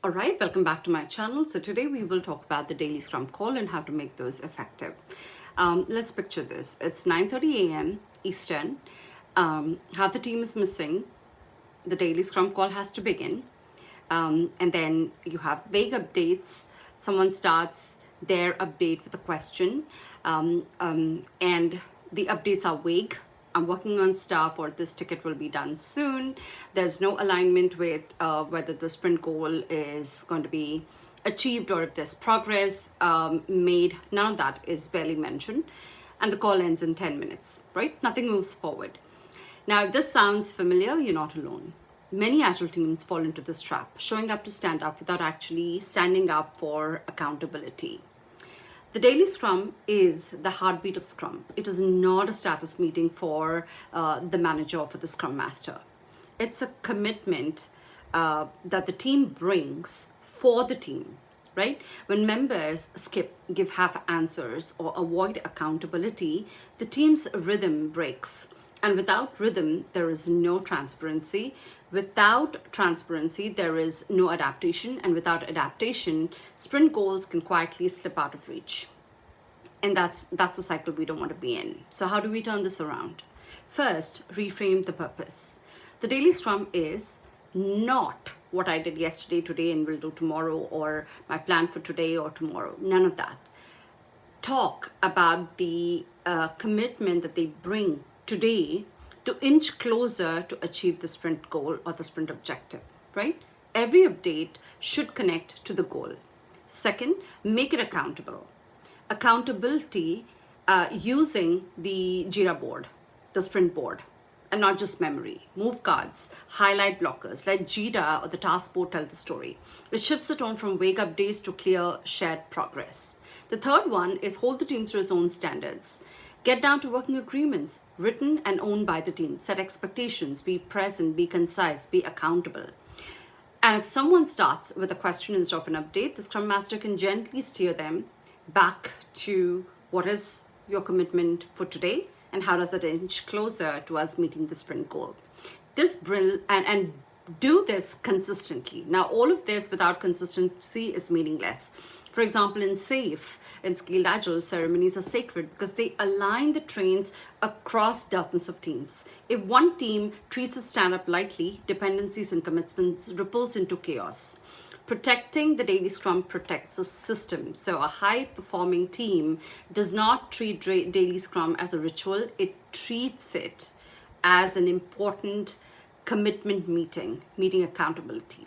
All right, welcome back to my channel. So today we will talk about the daily Scrum call and how to make those effective. Let's picture this. It's 9:30 a.m. Eastern. Half the team is missing. The daily Scrum call has to begin. And then you have vague updates. Someone starts their update with a question, and the updates are vague. I'm working on stuff, or this ticket will be done soon. There's no alignment with whether the sprint goal is going to be achieved or if there's progress made. None of that is barely mentioned. And the call ends in 10 minutes, right? Nothing moves forward. Now, if this sounds familiar, you're not alone. Many Agile teams fall into this trap, showing up to stand up without actually standing up for accountability. The daily Scrum is the heartbeat of Scrum. It is not a status meeting for the manager or for the Scrum Master. It's a commitment that the team brings for the team, right? When members skip, give half answers, or avoid accountability, the team's rhythm breaks. And without rhythm, there is no transparency. Without transparency, there is no adaptation. And without adaptation, sprint goals can quietly slip out of reach. And that's a cycle we don't want to be in. So how do we turn this around? First, reframe the purpose. The daily Scrum is not what I did yesterday, today, and will do tomorrow, or my plan for today or tomorrow. None of that. Talk about the commitment that they bring today to inch closer to achieve the sprint goal or the sprint objective, right? Every update should connect to the goal. Second, make it accountable. Accountability using the Jira board, the sprint board, and not just memory. Move cards, highlight blockers, let Jira or the task board tell the story. It shifts the tone from vague updates to clear shared progress. The third one is hold the team to its own standards. Get down to working agreements, written and owned by the team. Set expectations, be present, be concise, be accountable. And if someone starts with a question instead of an update, the Scrum Master can gently steer them back to what is your commitment for today and how does it inch closer to us meeting the sprint goal. And do this consistently. Now, all of this without consistency is meaningless. For example, in SAFe, in Scaled Agile, ceremonies are sacred because they align the trains across dozens of teams. If one team treats a stand-up lightly, dependencies and commitments ripples into chaos. Protecting the daily Scrum protects the system. So a high-performing team does not treat daily Scrum as a ritual. It treats it as an important commitment meeting accountability.